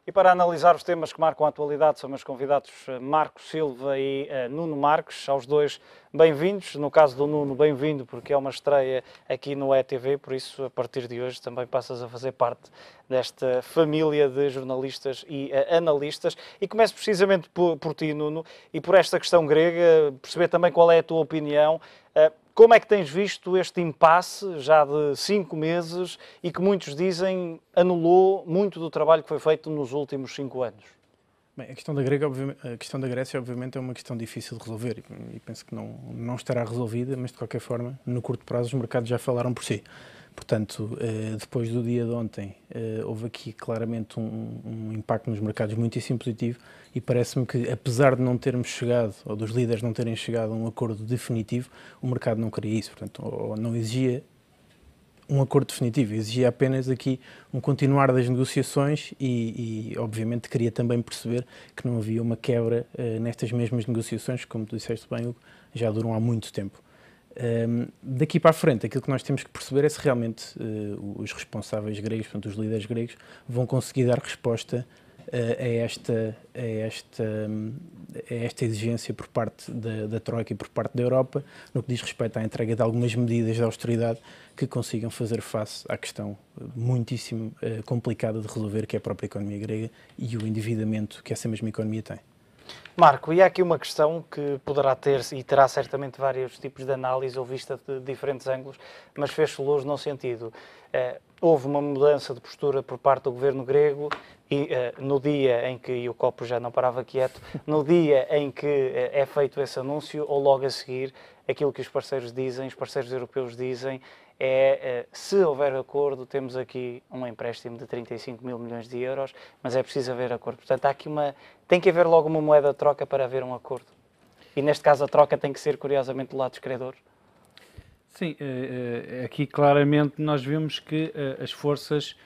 E para analisar os temas que marcam a atualidade são meus convidados Marco Silva e Nuno Marques, aos dois bem-vindos. No caso do Nuno, bem-vindo porque é uma estreia aqui no ETV, por isso a partir de hoje também passas a fazer parte desta família de jornalistas e analistas. E começo precisamente por ti, Nuno, e por esta questão grega, perceber também qual é a tua opinião. Como é que tens visto este impasse já de 5 meses e que muitos dizem anulou muito do trabalho que foi feito nos últimos 5 anos? Bem, a questão da Grécia, obviamente, é uma questão difícil de resolver e penso que não estará resolvida, mas de qualquer forma, no curto prazo, os mercados já falaram por si. Portanto, depois do dia de ontem, houve aqui claramente um impacto nos mercados muitíssimo positivo e parece-me que, apesar de não termos chegado, ou dos líderes não terem chegado a um acordo definitivo, o mercado não queria isso, portanto, ou não exigia um acordo definitivo, exigia apenas aqui um continuar das negociações e obviamente queria também perceber que não havia uma quebra nestas mesmas negociações, como tu disseste bem, Hugo, já duram há muito tempo. Daqui para a frente, aquilo que nós temos que perceber é se realmente os responsáveis gregos, portanto os líderes gregos, vão conseguir dar resposta a esta exigência por parte da Troika e por parte da Europa, no que diz respeito à entrega de algumas medidas de austeridade que consigam fazer face à questão muitíssimo complicada de resolver, que é a própria economia grega e o endividamento que essa mesma economia tem. Marco, e há aqui uma questão que poderá ter e terá certamente vários tipos de análise ou vista de diferentes ângulos, mas fez-se luz num sentido. Houve uma mudança de postura por parte do governo grego e no dia em que, e o copo já não parava quieto, no dia em que é feito esse anúncio ou logo a seguir, aquilo que os parceiros dizem, os parceiros europeus dizem, se houver acordo, temos aqui um empréstimo de 35 mil milhões de euros, mas é preciso haver acordo. Portanto, tem que haver logo uma moeda de troca para haver um acordo. E neste caso a troca tem que ser, curiosamente, do lado dos credores. Sim, aqui claramente nós vemos que as forças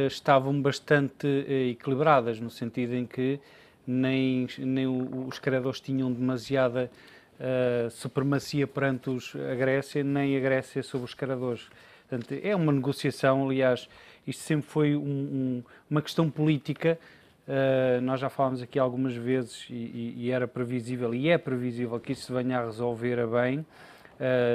estavam bastante equilibradas, no sentido em que nem os credores tinham demasiada supremacia perante a Grécia, nem a Grécia sobre os credores. Portanto, é uma negociação, aliás, isto sempre foi uma questão política. Nós já falámos aqui algumas vezes e era previsível, e é previsível que isto se venha a resolver a bem.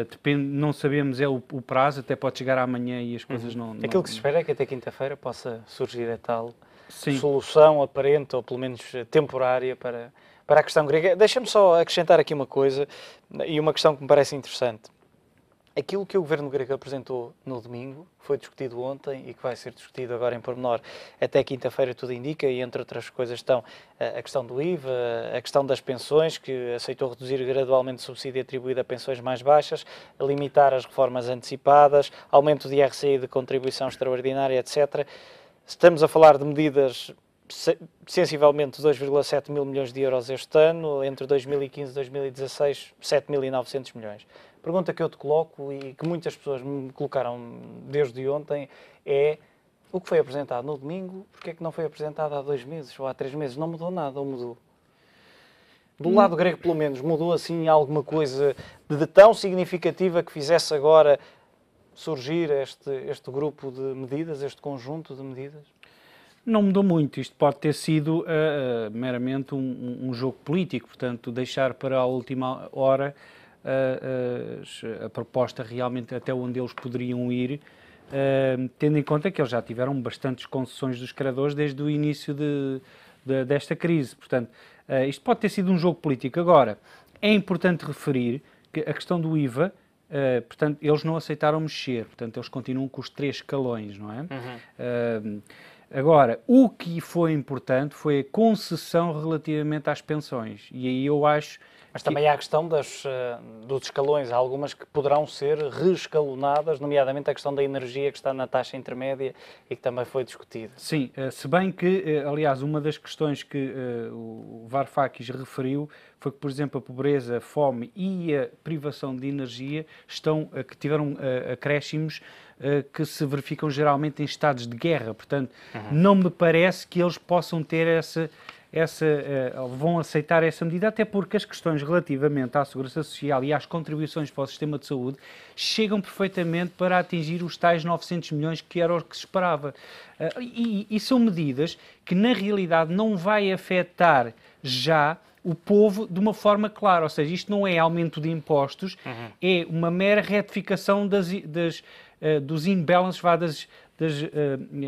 Depende, não sabemos o prazo, até pode chegar amanhã e as coisas não... Aquilo que se espera é que até quinta-feira possa surgir a tal Sim. solução aparente, ou pelo menos temporária, para a questão grega. Deixa-me só acrescentar aqui uma coisa, e uma questão que me parece interessante. Aquilo que o governo grego apresentou no domingo foi discutido ontem e que vai ser discutido agora em pormenor até quinta-feira, tudo indica, e entre outras coisas estão a questão do IVA, a questão das pensões, que aceitou reduzir gradualmente o subsídio atribuído a pensões mais baixas, limitar as reformas antecipadas, aumento de IRC e de contribuição extraordinária, etc. Estamos a falar de medidas sensivelmente 2,7 mil milhões de euros este ano, entre 2015 e 2016, 7.900 milhões. A pergunta que eu te coloco e que muitas pessoas me colocaram desde ontem é: o que foi apresentado no domingo, porque é que não foi apresentado há 2 meses ou há 3 meses? Não mudou nada, ou mudou? Do lado grego, pelo menos, mudou assim alguma coisa de tão significativa que fizesse agora surgir este grupo de medidas, este conjunto de medidas? Não mudou muito. Isto pode ter sido meramente um jogo político, portanto, deixar para a última hora a proposta realmente até onde eles poderiam ir, tendo em conta que eles já tiveram bastantes concessões dos credores desde o início desta crise. Portanto, isto pode ter sido um jogo político. Agora, é importante referir que a questão do IVA, portanto, eles não aceitaram mexer, portanto, eles continuam com os 3 escalões, não é? Uhum. Agora, o que foi importante foi a concessão relativamente às pensões, e aí eu acho... Mas também há a questão dos escalões, há algumas que poderão ser reescalonadas, nomeadamente a questão da energia que está na taxa intermédia e que também foi discutida. Sim, se bem que, aliás, uma das questões que o Varoufakis referiu foi que, por exemplo, a pobreza, a fome e a privação de energia que tiveram acréscimos que se verificam geralmente em estados de guerra. Portanto, não me parece que eles possam ter vão aceitar essa medida, até porque as questões relativamente à segurança social e às contribuições para o sistema de saúde chegam perfeitamente para atingir os tais 900 milhões que era o que se esperava. E são medidas que, na realidade, não vai afetar já o povo de uma forma clara, ou seja, isto não é aumento de impostos, é uma mera retificação dos imbalances,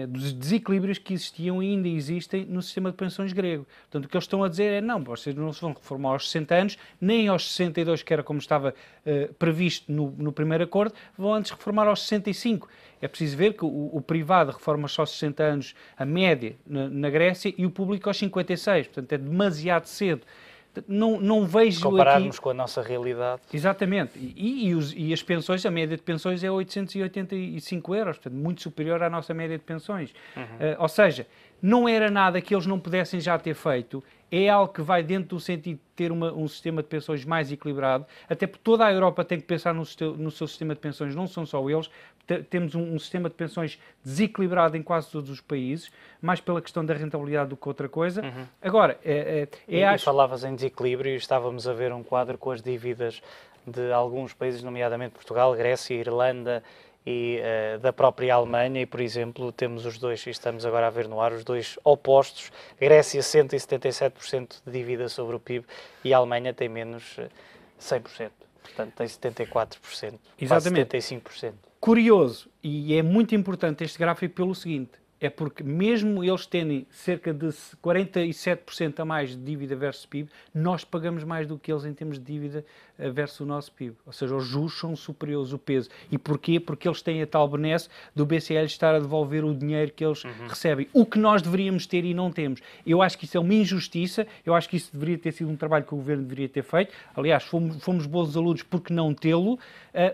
dos desequilíbrios que existiam e ainda existem no sistema de pensões grego. Portanto, o que eles estão a dizer é, não, vocês não se vão reformar aos 60 anos, nem aos 62, que era como estava previsto no primeiro acordo, vão antes reformar aos 65. É preciso ver que o privado reforma só aos 60 anos, a média, na Grécia, e o público aos 56. Portanto, é demasiado cedo. Não vejo compararmos aqui... com a nossa realidade. Exatamente. E as pensões, a média de pensões é 885 euros, portanto, muito superior à nossa média de pensões. Ou seja, não era nada que eles não pudessem já ter feito, é algo que vai dentro do sentido de ter um sistema de pensões mais equilibrado, até porque toda a Europa tem que pensar no seu sistema de pensões, não são só eles. Temos um sistema de pensões desequilibrado em quase todos os países, mais pela questão da rentabilidade do que outra coisa. Agora, E falavas em desequilíbrio e estávamos a ver um quadro com as dívidas de alguns países, nomeadamente Portugal, Grécia, Irlanda e da própria Alemanha, e, por exemplo, temos os dois, e estamos agora a ver no ar, os dois opostos. Grécia 177% de dívida sobre o PIB e a Alemanha tem menos 100%. Portanto, tem 74%, exatamente. quase 75%. Curioso, e é muito importante este gráfico pelo seguinte, é porque mesmo eles terem cerca de 47% a mais de dívida versus PIB, nós pagamos mais do que eles em termos de dívida versus o nosso PIB. Ou seja, os juros são superiores ao peso. E porquê? Porque eles têm a tal benesse do BCE estar a devolver o dinheiro que eles recebem. O que nós deveríamos ter e não temos. Eu acho que isso é uma injustiça, eu acho que isso deveria ter sido um trabalho que o Governo deveria ter feito. Aliás, fomos bons alunos porque não tê-lo,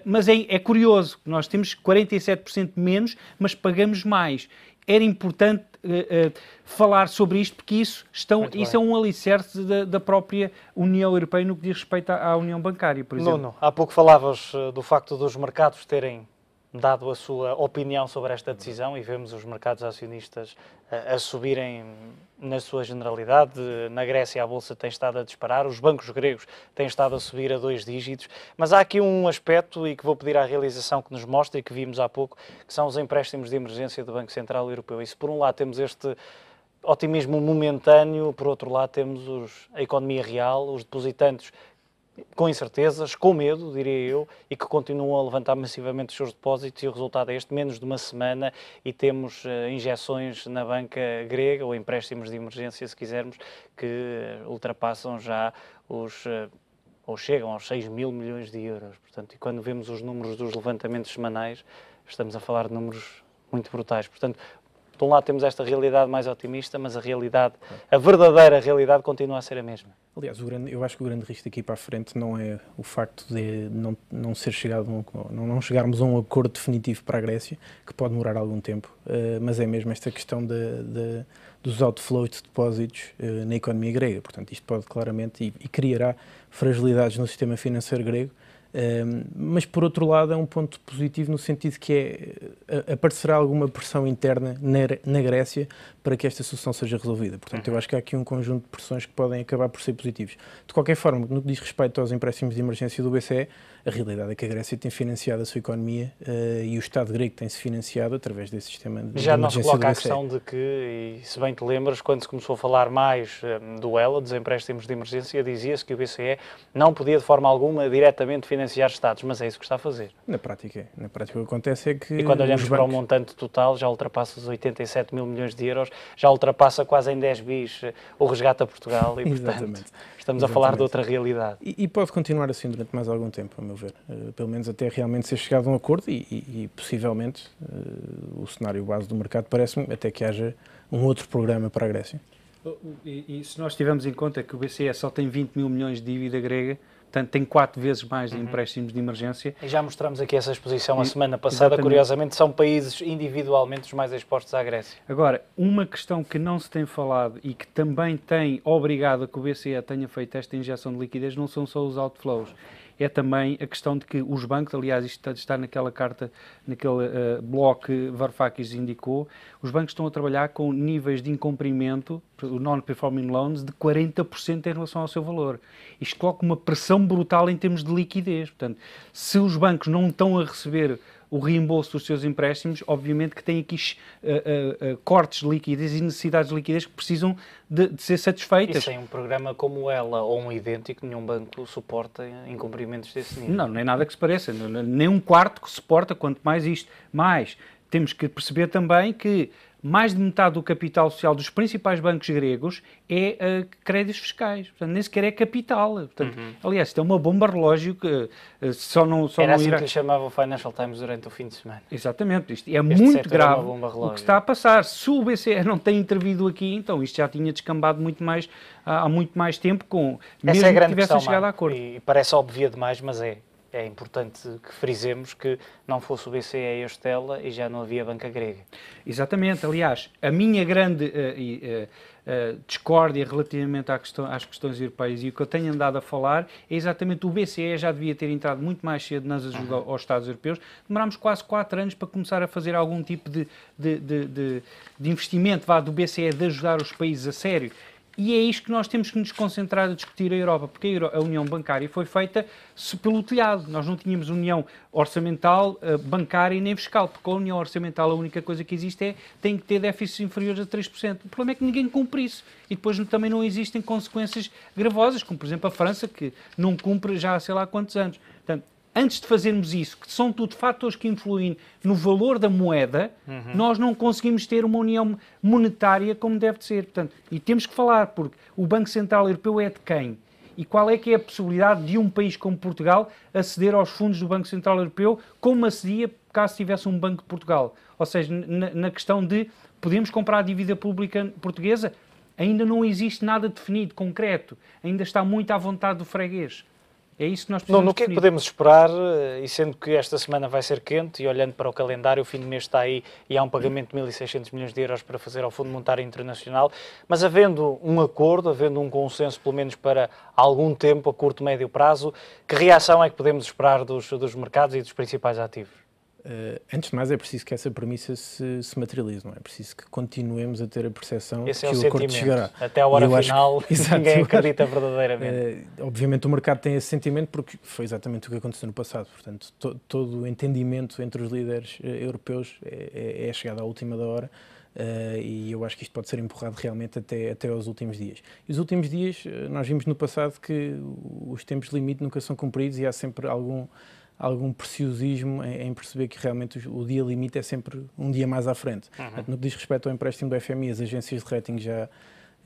mas é curioso, nós temos 47% menos, mas pagamos mais. Era importante falar sobre isto, porque isso é um alicerce da própria União Europeia no que diz respeito à União Bancária, por exemplo. Nuno, há pouco falavas do facto dos mercados terem dado a sua opinião sobre esta decisão e vemos os mercados acionistas a subirem na sua generalidade. Na Grécia a bolsa tem estado a disparar, os bancos gregos têm estado a subir a 2 dígitos, mas há aqui um aspecto e que vou pedir à realização que nos mostre e que vimos há pouco, que são os empréstimos de emergência do Banco Central Europeu. E se por um lado temos este otimismo momentâneo, por outro lado temos a economia real, os depositantes com incertezas, com medo, diria eu, e que continuam a levantar massivamente os seus depósitos, e o resultado é este, menos de uma semana, e temos injeções na banca grega, ou empréstimos de emergência, se quisermos, que ultrapassam já ou chegam aos 6 mil milhões de euros. Portanto, e quando vemos os números dos levantamentos semanais, estamos a falar de números muito brutais. Portanto, de um lado temos esta realidade mais otimista, mas a verdadeira realidade continua a ser a mesma. Aliás, eu acho que o grande risco daqui para a frente não é o facto de não chegarmos a um acordo definitivo para a Grécia, que pode demorar algum tempo, mas é mesmo esta questão dos outflows de depósitos na economia grega. Portanto, isto pode claramente e criará fragilidades no sistema financeiro grego. Mas, por outro lado, é um ponto positivo no sentido que aparecerá alguma pressão interna na Grécia para que esta solução seja resolvida. Portanto, eu acho que há aqui um conjunto de pressões que podem acabar por ser positivos. De qualquer forma, no que diz respeito aos empréstimos de emergência do BCE, a realidade é que a Grécia tem financiado a sua economia e o Estado grego tem-se financiado através desse sistema de já emergência do BCE. Já não se coloca a questão de que, e se bem te lembras, quando se começou a falar mais do ELA, dos empréstimos de emergência, dizia-se que o BCE não podia de forma alguma diretamente financiar Estados, mas é isso que está a fazer. Na prática o que acontece é que... E quando olhamos para o montante total, já ultrapassa os 87 mil milhões de euros, já ultrapassa quase em 10 bis o resgate a Portugal e, portanto, estamos a falar de outra realidade. E pode continuar assim durante mais algum tempo, a meu ver. Pelo menos até realmente ser chegado a um acordo e possivelmente o cenário base do mercado parece-me até que haja um outro programa para a Grécia. E se nós tivermos em conta que o BCE só tem 20 mil milhões de dívida grega, portanto tem 4 vezes mais de empréstimos de emergência. E já mostramos aqui essa exposição a semana passada, curiosamente são países individualmente os mais expostos à Grécia. Agora, uma questão que não se tem falado e que também tem obrigado a que o BCE tenha feito esta injeção de liquidez não são só os outflows, é também a questão de que os bancos, aliás, isto está naquela carta, naquele bloco que Varoufakis indicou, os bancos estão a trabalhar com níveis de incumprimento, o non-performing loans, de 40% em relação ao seu valor. Isto coloca uma pressão brutal em termos de liquidez. Portanto, se os bancos não estão a receber o reembolso dos seus empréstimos, obviamente que tem aqui cortes de liquidez e necessidades de liquidez que precisam de ser satisfeitas. E sem um programa como ela, ou um idêntico, nenhum banco suporta incumprimentos desse nível. Não, nem nada que se pareça. Nem um quarto que suporta, quanto mais isto. Mas temos que perceber também que mais de metade do capital social dos principais bancos gregos é créditos fiscais. Portanto, nem sequer é capital. Portanto, aliás, isto é uma bomba relógio que Era assim que lhe chamava o Financial Times durante o fim de semana. Exatamente. Isto é muito grave o que está a passar. Se o BCE não tem intervido aqui, então isto já tinha descambado muito mais, há muito mais tempo, mesmo que tivessem chegado a acordo. E parece óbvia demais, mas é importante que frisemos que não fosse o BCE e a Estela e já não havia banca grega. Exatamente. Aliás, a minha grande discórdia relativamente às questões europeias e o que eu tenho andado a falar é exatamente o BCE já devia ter entrado muito mais cedo nas ajudas aos Estados europeus. Demorámos quase 4 anos para começar a fazer algum tipo de investimento do BCE de ajudar os países a sério. E é isto que nós temos que nos concentrar a discutir a Europa, porque a União Bancária foi feita pelo telhado. Nós não tínhamos união orçamental, bancária e nem fiscal, porque a união orçamental a única coisa que existe tem que ter déficits inferiores a 3%. O problema é que ninguém cumpre isso. E depois também não existem consequências gravosas, como por exemplo a França, que não cumpre já há sei lá quantos anos. Portanto, antes de fazermos isso, que são tudo fatores que influem no valor da moeda, nós não conseguimos ter uma união monetária como deve de ser. Portanto, e temos que falar, porque o Banco Central Europeu é de quem? E qual é que é a possibilidade de um país como Portugal aceder aos fundos do Banco Central Europeu como acedia caso tivesse um Banco de Portugal? Ou seja, na questão de podemos comprar a dívida pública portuguesa, ainda não existe nada definido, concreto. Ainda está muito à vontade do freguês. É isso que nós precisamos. No que é que podemos esperar, e sendo que esta semana vai ser quente, e olhando para o calendário, o fim do mês está aí e há um pagamento de 1.600 milhões de euros para fazer ao Fundo Monetário Internacional, mas havendo um acordo, havendo um consenso, pelo menos para algum tempo, a curto, médio prazo, que reação é que podemos esperar dos mercados e dos principais ativos? Antes de mais, é preciso que essa premissa se materialize, não é? É preciso que continuemos a ter a percepção esse que o acordo chegará. Até à hora final, ninguém acredita verdadeiramente. Obviamente o mercado tem esse sentimento porque foi exatamente o que aconteceu no passado. Portanto, todo o entendimento entre os líderes europeus é chegado à última da hora. E eu acho que isto pode ser empurrado realmente até aos últimos dias. E os últimos dias, nós vimos no passado que os tempos limite nunca são cumpridos e há sempre algum preciosismo em perceber que realmente o dia limite é sempre um dia mais à frente. No que diz respeito ao empréstimo do FMI, as agências de rating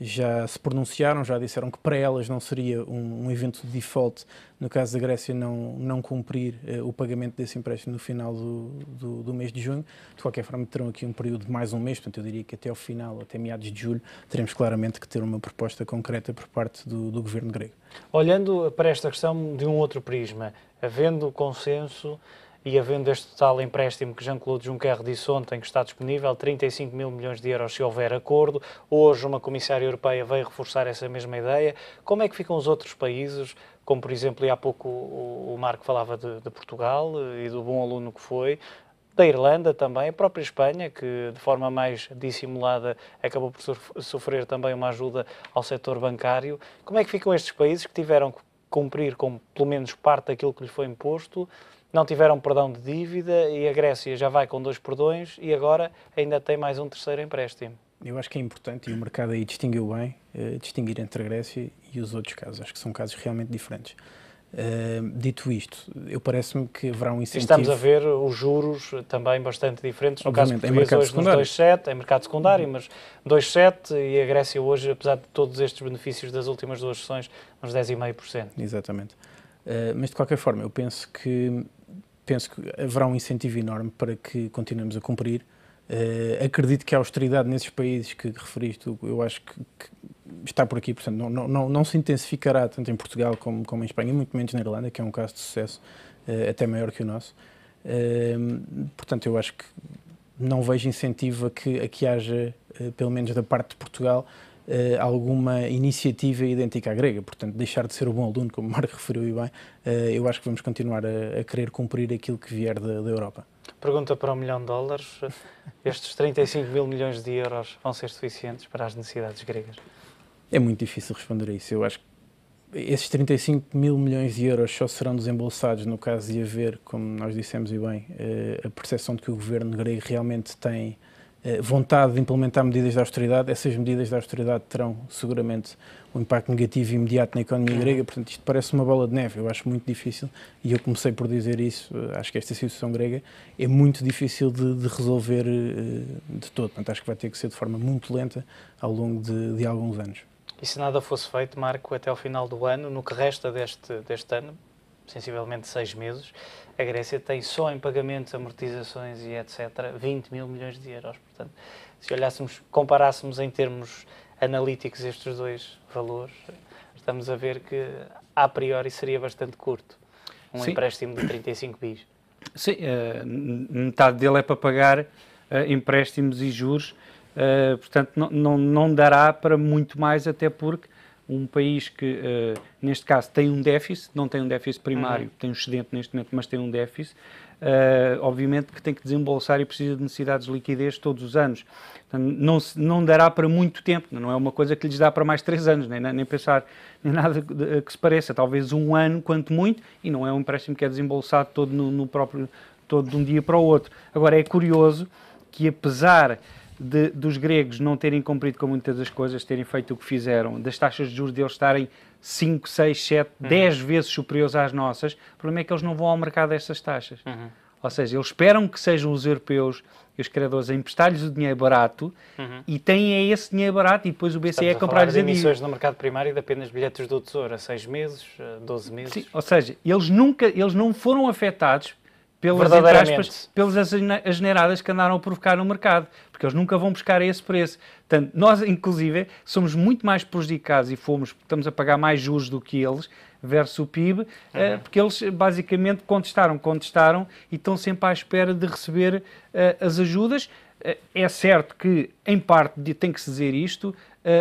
já se pronunciaram, já disseram que para elas não seria um evento de default no caso da Grécia não cumprir o pagamento desse empréstimo no final do mês de junho. De qualquer forma, terão aqui um período de mais um mês, portanto eu diria que até ao final, até meados de julho, teremos claramente que ter uma proposta concreta por parte do governo grego. Olhando para esta questão de um outro prisma, havendo consenso e havendo este tal empréstimo que Jean-Claude Juncker disse ontem que está disponível, 35 mil milhões de euros se houver acordo, hoje uma comissária europeia veio reforçar essa mesma ideia, como é que ficam os outros países, como por exemplo, e há pouco o Marco falava de Portugal e do bom aluno que foi, da Irlanda também, a própria Espanha, que de forma mais dissimulada acabou por sofrer também uma ajuda ao setor bancário. Como é que ficam estes países que tiveram que cumprir com pelo menos parte daquilo que lhes foi imposto, não tiveram perdão de dívida e a Grécia já vai com 2 perdões e agora ainda tem mais um terceiro empréstimo? Eu acho que é importante, e o mercado aí distinguiu bem, distinguir entre a Grécia e os outros casos. Acho que são casos realmente diferentes. Dito isto, parece-me que haverá um incentivo... Estamos a ver os juros também bastante diferentes, no caso português hoje nos 2,7, em mercado secundário, mas 2,7 e a Grécia hoje, apesar de todos estes benefícios das últimas 2 sessões, uns 10,5%. Exatamente. Mas de qualquer forma, eu penso que haverá um incentivo enorme para que continuemos a cumprir. Acredito que a austeridade nesses países que referiste, eu acho que está por aqui, portanto, não se intensificará tanto em Portugal como em Espanha, muito menos na Irlanda, que é um caso de sucesso até maior que o nosso. Portanto, eu acho que não vejo incentivo a que haja, pelo menos da parte de Portugal, alguma iniciativa idêntica à grega. Portanto, deixar de ser o bom aluno, como o Marco referiu e bem, eu acho que vamos continuar a querer cumprir aquilo que vier da Europa. Pergunta para $1 milhão. Estes 35 mil milhões de euros vão ser suficientes para as necessidades gregas? É muito difícil responder a isso. Eu acho que esses 35 mil milhões de euros só serão desembolsados no caso de haver, como nós dissemos e bem, a percepção de que o governo grego realmente tem vontade de implementar medidas de austeridade. Essas medidas de austeridade terão seguramente um impacto negativo e imediato na economia grega, portanto isto parece uma bola de neve, eu acho muito difícil, e eu comecei por dizer isso, acho que esta situação grega é muito difícil de resolver de todo, portanto acho que vai ter que ser de forma muito lenta ao longo de alguns anos. E se nada fosse feito, Marco, até ao final do ano, no que resta deste ano, sensivelmente 6 meses, a Grécia tem só em pagamentos, amortizações e etc. 20 mil milhões de euros. Portanto, se comparássemos em termos analíticos estes dois valores, estamos a ver que a priori seria bastante curto. Sim. Empréstimo de 35 bis. Sim, metade dele é para pagar empréstimos e juros. Portanto, não dará para muito mais, até porque um país que, neste caso, tem um déficit, não tem um déficit primário, tem um excedente neste momento, mas tem um déficit, obviamente que tem que desembolsar e precisa de necessidades de liquidez todos os anos. Portanto, não dará para muito tempo, não é uma coisa que lhes dá para mais 3 anos, nem pensar, nem nada que se pareça, talvez 1 ano, quanto muito, e não é um empréstimo que é desembolsado todo todo de um dia para o outro. Agora, é curioso que, apesar dos gregos não terem cumprido com muitas das coisas, terem feito o que fizeram, das taxas de juros deles estarem 5, 6, 7, 10 vezes superiores às nossas, o problema é que eles não vão ao mercado destas taxas. Ou seja, eles esperam que sejam os europeus e os credores a emprestar-lhes o dinheiro barato e têm esse dinheiro barato e depois o BCE comprar-lhes a emissões no mercado primário de apenas bilhetes do Tesouro a 6 meses, 12 meses. Sim, ou seja, eles não foram afetados pelas asneiradas que andaram a provocar no mercado, porque eles nunca vão buscar a esse preço. Portanto, nós, inclusive, somos muito mais prejudicados e estamos a pagar mais juros do que eles, versus o PIB, porque eles, basicamente, contestaram e estão sempre à espera de receber as ajudas. É certo que, em parte, tem que se dizer isto,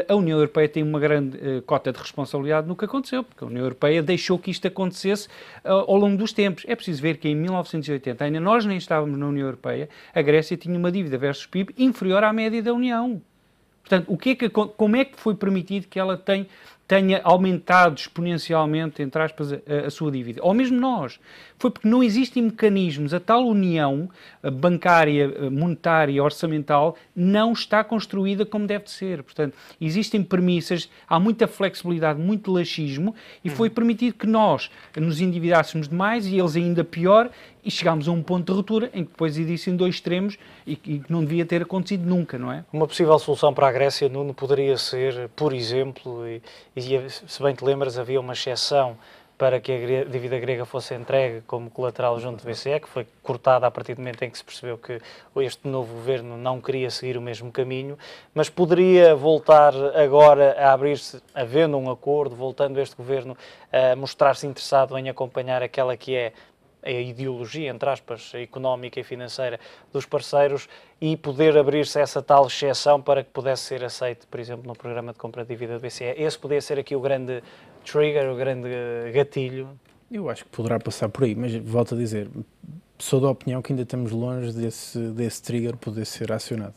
a União Europeia tem uma grande cota de responsabilidade no que aconteceu, porque a União Europeia deixou que isto acontecesse ao longo dos tempos. É preciso ver que em 1980, ainda nós nem estávamos na União Europeia, a Grécia tinha uma dívida versus PIB inferior à média da União. Portanto, como é que foi permitido que ela tenha aumentado exponencialmente, entre aspas, a sua dívida? Ou mesmo nós. Foi porque não existem mecanismos, a tal união bancária, monetária, orçamental, não está construída como deve ser. Portanto, existem premissas, há muita flexibilidade, muito laxismo, e foi permitido que nós nos endividássemos demais, e eles ainda pior, e chegámos a um ponto de ruptura em que depois existem 2 extremos e que não devia ter acontecido nunca, não é? Uma possível solução para a Grécia, Nuno, poderia ser, por exemplo, e se bem te lembras, havia uma exceção para que a dívida grega fosse entregue como colateral junto do BCE, que foi cortada a partir do momento em que se percebeu que este novo governo não queria seguir o mesmo caminho, mas poderia voltar agora a abrir-se, havendo um acordo, voltando este governo a mostrar-se interessado em acompanhar aquela que é a ideologia, entre aspas, económica e financeira dos parceiros e poder abrir-se essa tal exceção para que pudesse ser aceito, por exemplo, no programa de compra de dívida do BCE. Esse poderia ser aqui o grande trigger, o grande gatilho? Eu acho que poderá passar por aí, mas volto a dizer, sou da opinião que ainda estamos longe desse trigger poder ser acionado.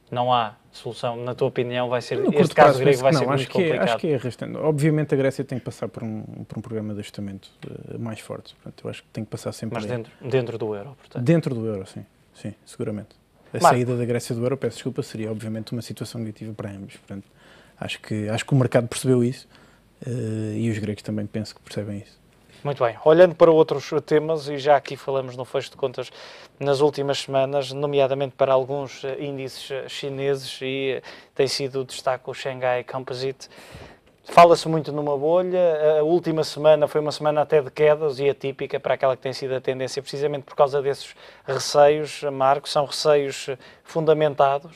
Não há solução, na tua opinião, vai ser este caso grego vai ser muito complicado? Acho que é arrastando. Obviamente a Grécia tem que passar por um programa de ajustamento mais forte, portanto eu acho que tem que passar sempre. Mas dentro do euro, portanto? Dentro do euro, sim, seguramente. A saída da Grécia do euro, peço desculpa, seria obviamente uma situação negativa para ambos, portanto acho que o mercado percebeu isso e os gregos também penso que percebem isso. Muito bem. Olhando para outros temas, e já aqui falamos no fecho de contas nas últimas semanas, nomeadamente para alguns índices chineses, e tem sido o destaque o Shanghai Composite. Fala-se muito numa bolha, a última semana foi uma semana até de quedas e atípica para aquela que tem sido a tendência, precisamente por causa desses receios, Marco, são receios fundamentados?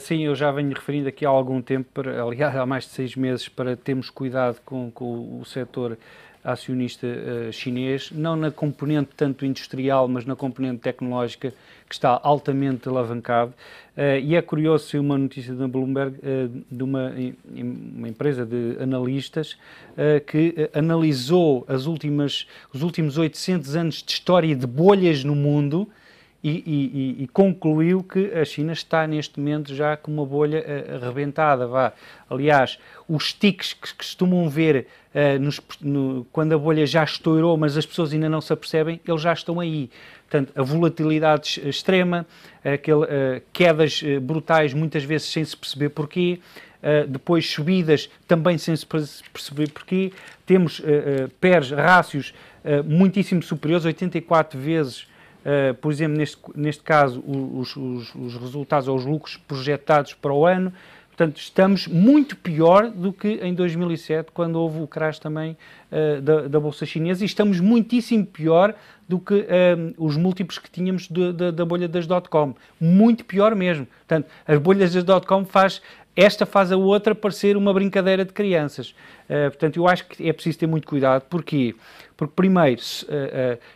Sim, eu já venho referindo aqui há algum tempo, aliás, há mais de 6 meses, para termos cuidado com o setor acionista chinês, não na componente tanto industrial, mas na componente tecnológica, que está altamente alavancado. E é curioso ser uma notícia da Bloomberg de uma empresa de analistas que analisou os últimos 800 anos de história de bolhas no mundo e concluiu que a China está neste momento já com uma bolha arrebentada. Aliás, os tiques que costumam ver quando a bolha já estourou, mas as pessoas ainda não se apercebem, eles já estão aí. Portanto, a volatilidade extrema, quedas brutais, muitas vezes sem se perceber porquê, depois subidas também sem se perceber porquê. Temos PERs, rácios muitíssimo superiores, 84 vezes, por exemplo, neste caso, os resultados ou os lucros projetados para o ano. Portanto, estamos muito pior do que em 2007, quando houve o crash também da Bolsa Chinesa, e estamos muitíssimo pior do que os múltiplos que tínhamos da bolha das .com. Muito pior mesmo. Portanto, as bolhas das .com esta faz a outra parecer uma brincadeira de crianças. Portanto, eu acho que é preciso ter muito cuidado. Porquê? Porque, primeiro,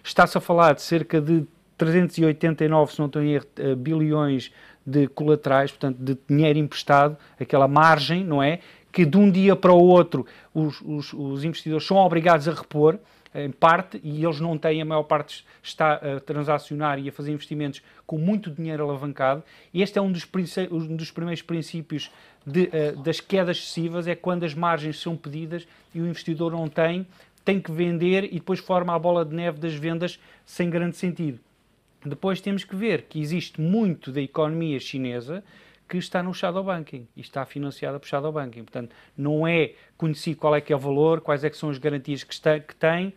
está-se a falar de cerca de 389, se não estou em erro, bilhões de colaterais, portanto, de dinheiro emprestado, aquela margem, não é? Que de um dia para o outro os investidores são obrigados a repor, em parte, e eles não têm, a maior parte está a transacionar e a fazer investimentos com muito dinheiro alavancado. E este é um dos primeiros princípios das quedas excessivas, é quando as margens são pedidas e o investidor não tem que vender e depois forma a bola de neve das vendas sem grande sentido. Depois temos que ver que existe muito da economia chinesa que está no shadow banking e está financiada por shadow banking. Portanto, não é conhecido qual é que é o valor, quais é que são as garantias que tem.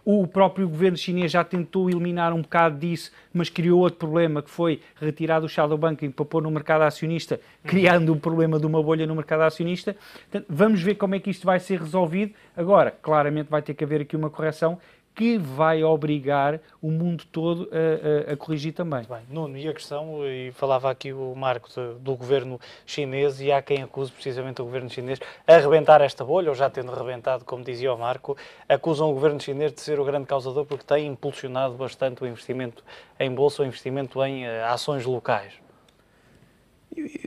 O próprio governo chinês já tentou eliminar um bocado disso, mas criou outro problema, que foi retirar do shadow banking para pôr no mercado acionista, criando um problema de uma bolha no mercado acionista. Portanto, vamos ver como é que isto vai ser resolvido. Agora, claramente vai ter que haver aqui uma correção que vai obrigar o mundo todo a corrigir também. Bem, Nuno, e a questão, e falava aqui o Marco do governo chinês, e há quem acuse precisamente o governo chinês a arrebentar esta bolha, ou já tendo arrebentado, como dizia o Marco, acusam o governo chinês de ser o grande causador porque tem impulsionado bastante o investimento em bolsa, o investimento em ações locais.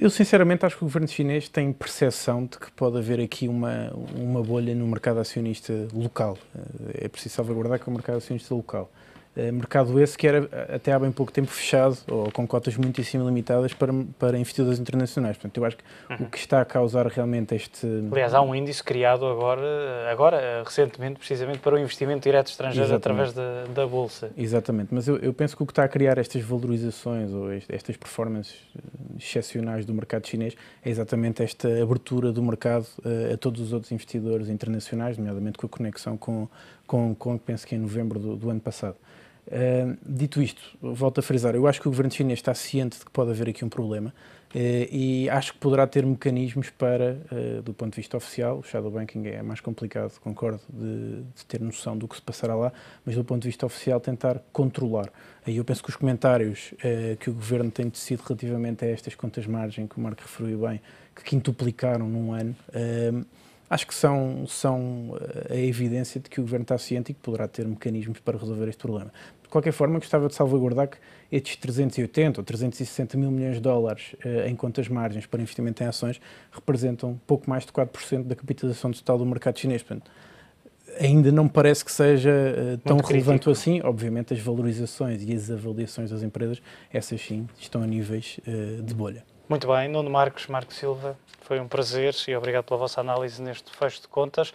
Eu sinceramente acho que o governo chinês tem percepção de que pode haver aqui uma bolha no mercado acionista local. É preciso salvaguardar que é o mercado acionista local. Mercado esse que era até há bem pouco tempo fechado ou com cotas muitíssimo limitadas para investidores internacionais. Portanto, eu acho que o que está a causar realmente este... Aliás, há um índice criado agora recentemente, precisamente para o investimento direto estrangeiro. Exatamente. Através da Bolsa. Exatamente, mas eu penso que o que está a criar estas valorizações ou estas performances excepcionais do mercado chinês é exatamente esta abertura do mercado a todos os outros investidores internacionais, nomeadamente com a conexão com penso que em novembro do ano passado. Dito isto, volto a frisar, eu acho que o governo chinês está ciente de que pode haver aqui um problema e acho que poderá ter mecanismos para, do ponto de vista oficial, o shadow banking é mais complicado, concordo, de ter noção do que se passará lá, mas do ponto de vista oficial tentar controlar. Aí eu penso que os comentários que o governo tem tecido relativamente a estas contas-margem, que o Marco referiu bem, que quintuplicaram num ano, acho que são a evidência de que o governo está ciente e que poderá ter mecanismos para resolver este problema. De qualquer forma, gostava de salvaguardar que estes 380 ou 360 mil milhões de dólares em contas-margens para investimento em ações representam pouco mais de 4% da capitalização total do mercado chinês. Portanto, ainda não me parece que seja tão relevante assim. Obviamente, as valorizações e as avaliações das empresas, essas sim, estão a níveis de bolha. Muito bem, Nuno Marcos, Marco Silva, foi um prazer e obrigado pela vossa análise neste fecho de contas.